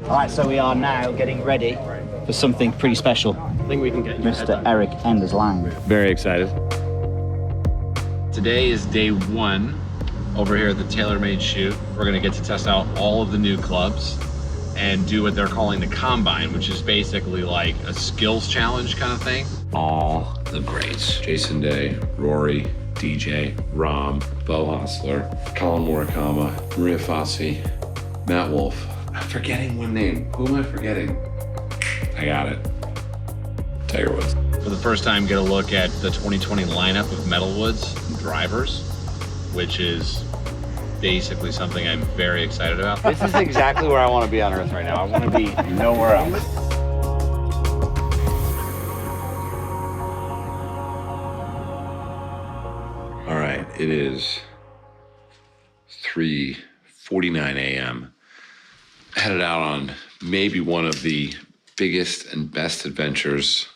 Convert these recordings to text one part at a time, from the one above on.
All right, so we are now getting ready for something pretty special. I think we can get Mr. Eric Ender's line. Very excited. Today is day one over here at the TaylorMade shoot. We're gonna get to test out all of the new clubs and do what they're calling the combine, which is basically like a skills challenge kind of thing. All the greats: Jason Day, Rory, DJ, Rom, Bo Hostler, Colin Morikawa, Maria Fassi, Matt Wolf. I'm forgetting one name. Who am I forgetting? I got it. Tiger Woods. For the first time, get a look at the 2020 lineup of Metalwoods drivers, which is basically something I'm very excited about. This is exactly where I want to be on Earth right now. I want to be nowhere else. All right, it is 3:49 a.m. Headed out on maybe one of the biggest and best adventures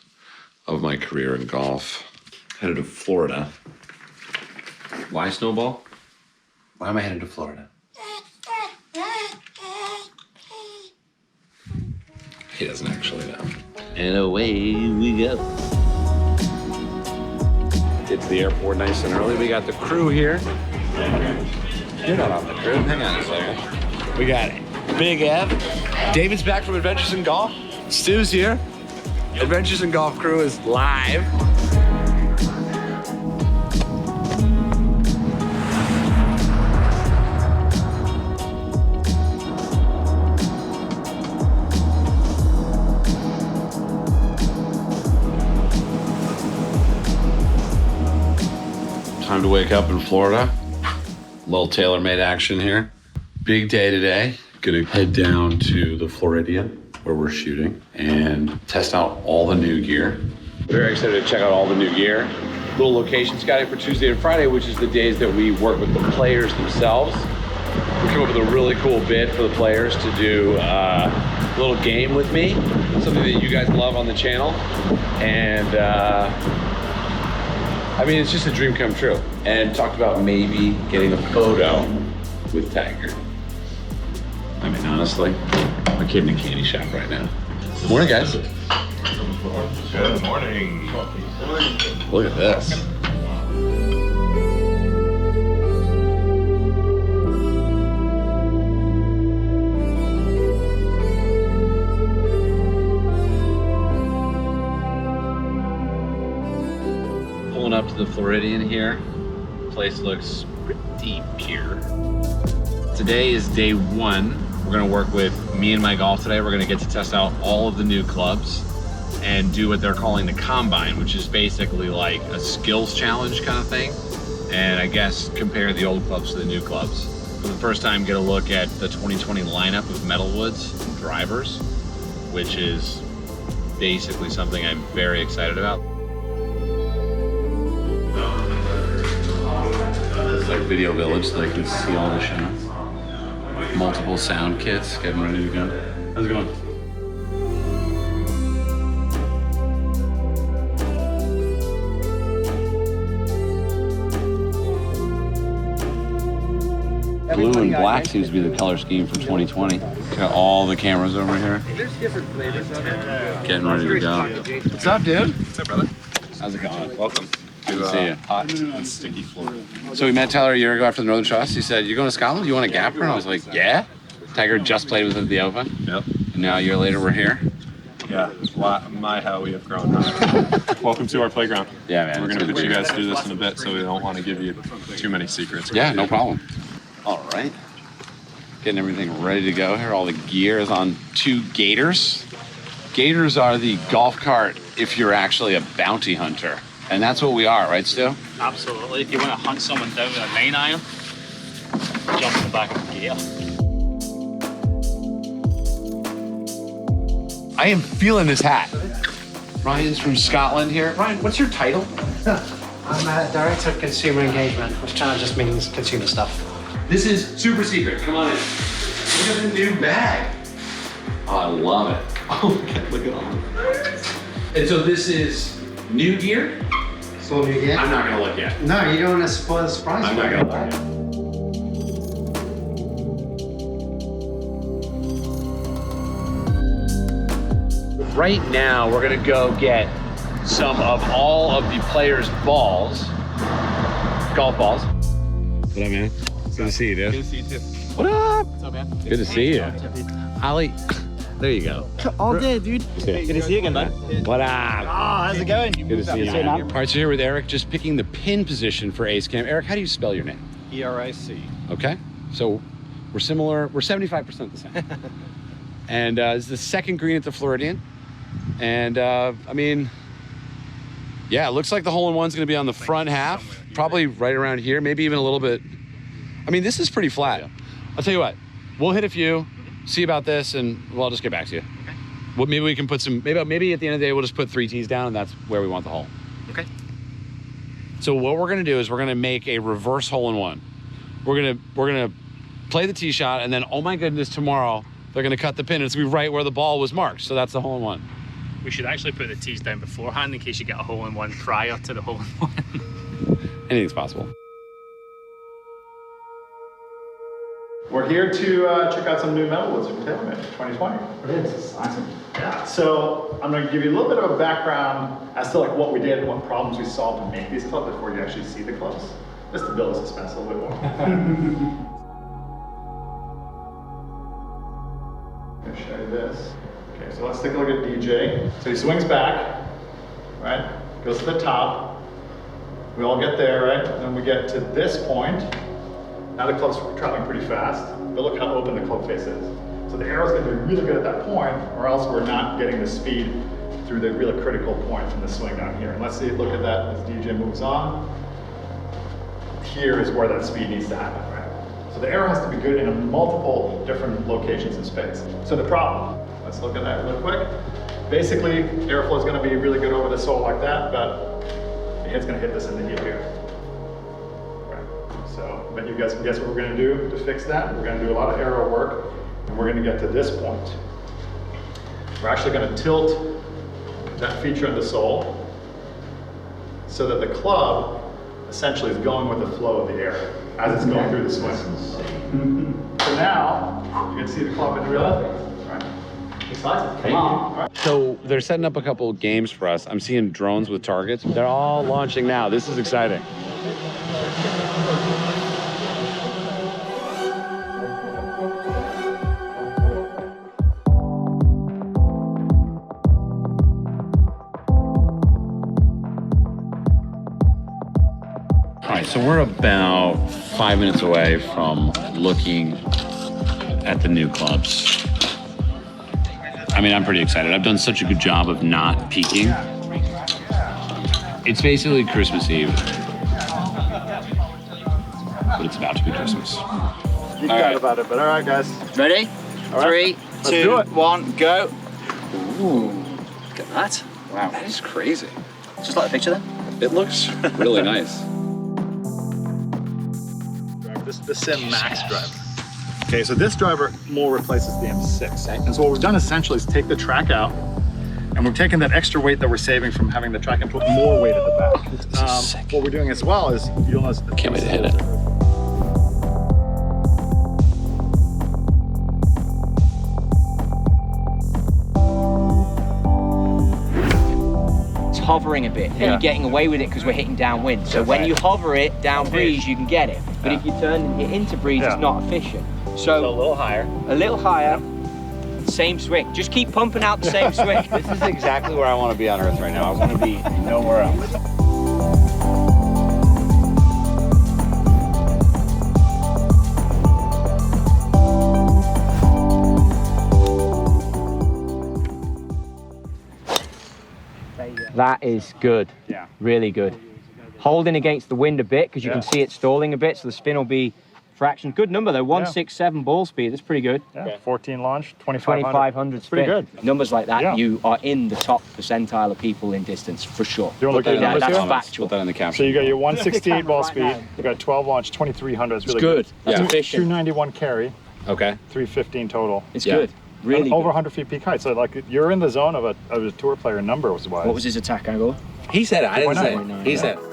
of my career in golf. Headed to Florida. Why Snowball? Why am I headed to Florida? He doesn't actually know. And away we go. Get to the airport nice and early. We got the crew here. You're not on the crew. Hang on a second. We got Big Ev. David's back from Adventures in Golf. Stu's here. Adventures in Golf crew is live. Time to wake up in Florida. Little TaylorMade action here. Big day today. Gonna head down to the Floridian where we're shooting and test out all the new gear. Very excited to check out all the new gear. Little location scouting for Tuesday and Friday, which is the days that we work with the players themselves. We come up with a really cool bid for the players to do a little game with me, something that you guys love on the channel. And I mean, it's just a dream come true. And talked about maybe getting a photo with Tiger. I mean, honestly, I'm a kid in a candy shop right now. Morning, guys. Good morning. Look at this. Pulling up to the Floridian here. Place looks pretty pure. Today is day one. We're gonna work with me and my golf today. We're gonna get to test out all of the new clubs and do what they're calling the combine, which is basically like a skills challenge kind of thing. And I guess compare the old clubs to the new clubs. For the first time, get a look at the 2020 lineup of Metalwoods drivers, which is basically something I'm very excited about. It's like Video Village, so they can see all the shots. Multiple sound kits, getting ready to go. How's it going? Blue and black seems to be the color scheme for 2020. Got all the cameras over here. There's different flavors of it. Getting ready to go. What's up, dude? What's up, brother? How's it going? Welcome Good to see you. hot and sticky Florida. So we met Tyler a year ago after the Northern Trust. He said, "You going to Scotland? You want a gapper?" And I was like, "Yeah." Tiger just played with the Open. Yep. And now a year later, we're here. Yeah. My how we have grown. Welcome to our playground. Yeah, man. We're gonna put you guys through this in a bit, so we don't want to give you too many secrets. Yeah, no problem. All right. Getting everything ready to go here. All the gear is on two Gators. Gators are the golf cart if you're actually a bounty hunter. And that's what we are, right, Stu? Absolutely. If you want to hunt someone down with a 9-iron, jump in the back of the gear. I am feeling this hat. Ryan's from Scotland here. Ryan, what's your title? I'm a Director of Consumer Engagement, which kind of just means consumer stuff. This is super secret. Come on in. Look at the new bag. Oh, I love it. Oh, look at all of it. And so this is new gear? So new gear? I'm not gonna look yet. No, you don't want to spoil the surprise. I'm not gonna look yet. Right now, we're gonna go get some of all of the players' balls, golf balls. What up, man? Good to see you, dude. Good to see you too. What up? What's up, man? Good to see you. Ali, there you go. All day, dude. Good to see you again, bud. What up? Oh, how's it going? Good to see you. All right, so here with Eric, just picking the pin position for Ace Cam. Eric, how do you spell your name? ERIC. Okay, so we're similar. We're 75% the same. And it's the second green at the Floridian. And I mean, yeah, it looks like the hole-in-one's gonna be on the front half, probably right around here, maybe even a little bit. I mean, this is pretty flat. I'll tell you what, we'll hit a few, see about this, and well, I'll just get back to you. Okay. Well, maybe we can put some, maybe at the end of the day, we'll just put 3 tees down, and that's where we want the hole. Okay. So what we're gonna do is we're gonna make a reverse hole-in-one. We're gonna play the tee shot, and then, oh my goodness, tomorrow, they're gonna cut the pin, and it's gonna be right where the ball was marked. So that's the hole-in-one. We should actually put the tees down beforehand in case you get a hole-in-one prior to the hole-in-one. Anything's possible. We're here to check out some new metal woods from TaylorMade 2020. Brilliant, it's awesome. Yeah, so I'm going to give you a little bit of a background as to like what we did and what problems we solved to make these clubs before you actually see the clubs, just to build the suspense a little bit more. I'm going to show you this. Okay, so let's take a look at DJ. So he swings back, right? Goes to the top. We all get there, right? And then we get to this point. Now the club's traveling pretty fast, but look how open the club face is. So the arrow's gonna be really good at that point, or else we're not getting the speed through the really critical point from the swing down here. And let's see, look at that as DJ moves on. Here is where that speed needs to happen, right? So the arrow has to be good in multiple different locations in space. So the problem, let's look at that real quick. Basically, airflow is gonna be really good over the sole like that, but the hit's gonna hit this in the heel here. So, but you guys can guess what we're gonna do to fix that. We're gonna do a lot of arrow work, and we're gonna get to this point. We're actually gonna tilt that feature of the sole so that the club essentially is going with the flow of the air as it's going through the swing. So now, you can see the club in real life. Right? Excited, come on. Right. So they're setting up a couple of games for us. I'm seeing drones with targets. They're all launching now. This is exciting. All right, so we're about 5 minutes away from looking at the new clubs. I mean, I'm pretty excited. I've done such a good job of not peeking. It's basically Christmas Eve, but it's about to be Christmas. You thought about it, but all right, guys. Ready? All right. 3, do 2, it. 1, go. Ooh, look at that. Wow. That is crazy. Just like the picture then. It looks really nice. This is the Sim Max driver. Okay, so this driver more replaces the M6. And so what we've done essentially is take the track out, and we're taking that extra weight that we're saving from having the track and put more weight at the back. What we're doing as well is, you'll notice the Can't wait to hit it. It's hovering a bit, and you're getting away with it because we're hitting downwind. So when you hover it down breeze, you can get it. But if you turn it into breeze, it's not efficient. So a little higher. a little higher, same swing. Just keep pumping out the same swing. This is exactly where I want to be on Earth right now. I want to be nowhere else. That is good. Yeah. Really good. Holding against the wind a bit because you can see it stalling a bit, so the spin will be fraction. Good number though, 167 ball speed. That's pretty good. Yeah, 14 launch, 2500. 2500 spin. Pretty good. Numbers like that, Yeah. you are in the top percentile of people in distance for sure. Do you want to look at the numbers that's here? factual. Put that in the caption. So you got your 168 ball Right speed, now. you got 12 launch, 2300. It's really good. That's Yeah. efficient. 291 carry, Okay. 315 total. It's Yeah. good. Really And over good. 100 feet peak height. So like you're in the zone of a tour player numbers wise. What was his attack angle? He said it. I didn't say 2.9. it. He said it.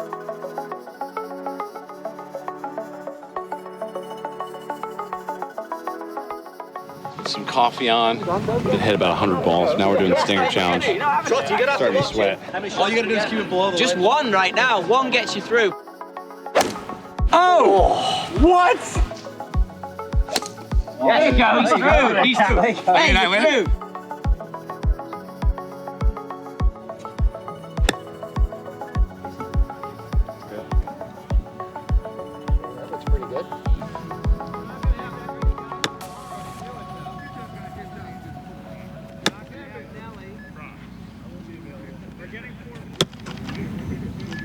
Some coffee on. We've hit about 100 balls. Now we're doing the stinger challenge. Starting to sweat. All you gotta do is keep it below the Just one right now. One gets you through. Oh! What? There you go. He's through. He's through. Hey, I win? through. That looks pretty good.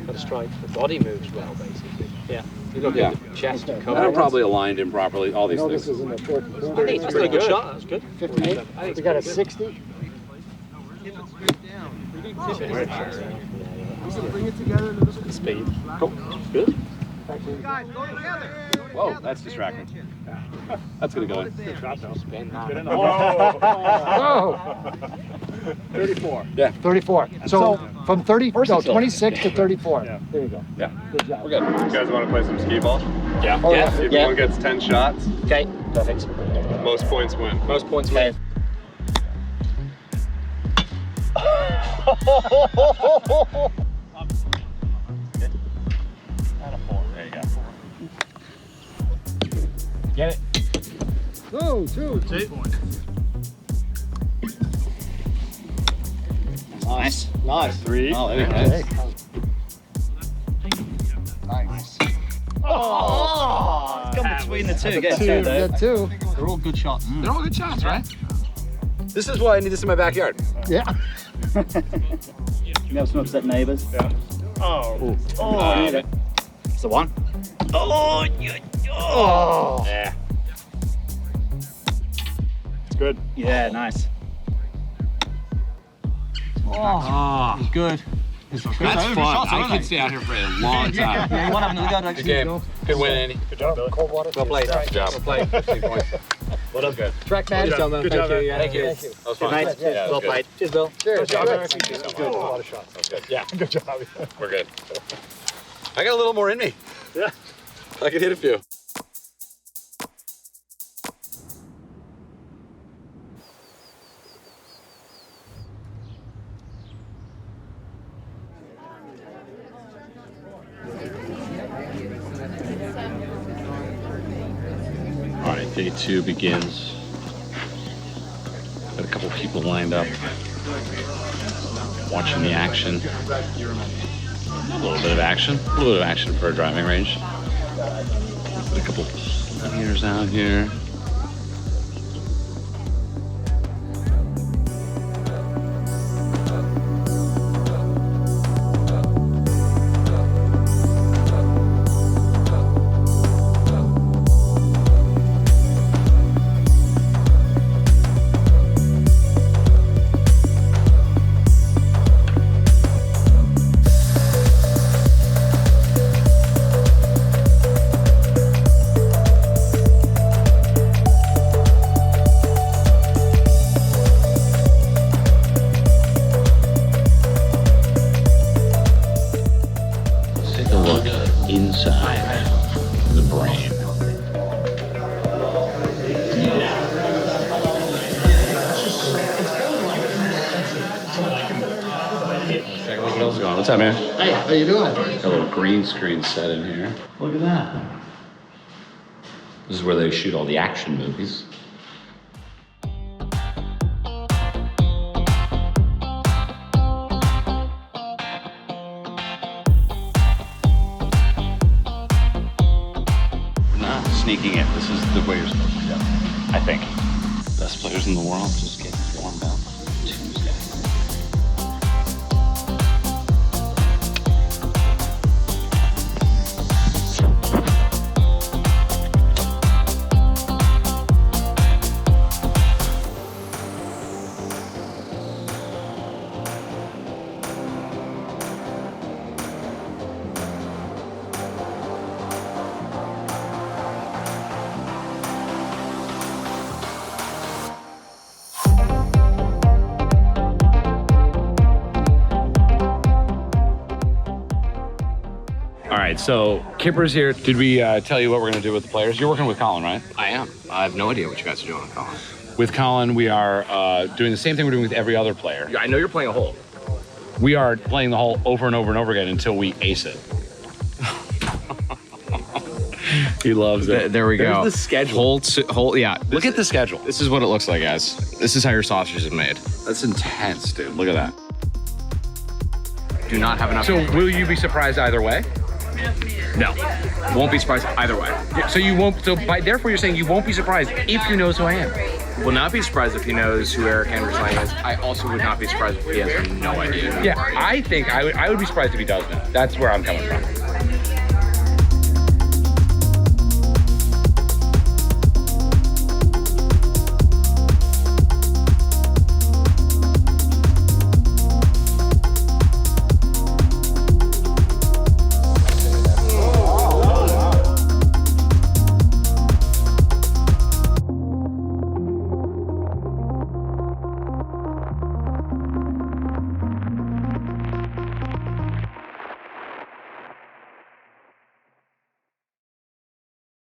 Got a strike. The body moves well, basically. Yeah. You look at the chest and cover. They're probably aligned improperly, all these things. is in the fourth quarter. I think it's a pretty good shot. That's good. 58. We got a 60. Speed. Cool. Good. Whoa, that's distracting. That's gonna go in. Oh! 34. Yeah. 34. So from 26 to 34. Yeah. There you go. Yeah. Good job. We're good. You guys want to play some skee ball? Yeah. Oh, yeah. See if anyone gets 10 shots. Okay. Perfect. Most points win. Most points win. There you go. Get it. Oh, two. Nice. Nice. 3. Oh, there we go. Nice. Oh, it's gone between the two. Get two, though. Get two. They're all good shots. They're all good shots, right? This is why I need this in my backyard. Yeah. You have some upset neighbours. Yeah. Oh. It's the one. Oh, Oh. Yeah. It's good. yeah, nice. Oh, good. That's fun. I could stay out here for a long time. Yeah, you want to have another go? Good game. Good win, Andy. Good job, Billy. Cold water. Well played. Good job. Well played. 15 points. Well done. Good. Track man. Good job, man. Thank you. That was fun. Mate. Yeah, that was Well good. played. Cheers, Bill. Cheers. Good job, Good. Eric. Good. A lot of shots. That was good. Yeah. Good job. We're good. I got a little more in me. Yeah. I could hit a few. All right, day 2 begins. Got a couple people lined up, watching the action. A little bit of action for a driving range. Got a couple players out here. Inside the brain. How's it going? What's up, man? Hey, how you doing? Got a little green screen set in here. Look at that. This is where they shoot all the action movies. Sneaking in. This is the way you're supposed to go, I think. Best players in the world just getting warmed up Tuesday. All right, so Kipper's here. Did we tell you what we're going to do with the players? You're working with Colin, right? I am. I have no idea what you guys are doing, Colin. With Colin, we are doing the same thing we're doing with every other player. I know you're playing a hole. We are playing the hole over and over and over again until we ace it. He loves it. There we go. There's the schedule. Yeah. Look at the schedule. This is what it looks like, guys. This is how your sausages is made. That's intense, dude. Look at that. Do not have enough. So will you be surprised either way? No. Won't be surprised either way. So you won't. So therefore, you're saying you won't be surprised if he knows who I am. Will not be surprised if he knows who Eric Anderson is. I also would not be surprised if he has no idea. Yeah, I think I would be surprised if he does know. That's where I'm coming from.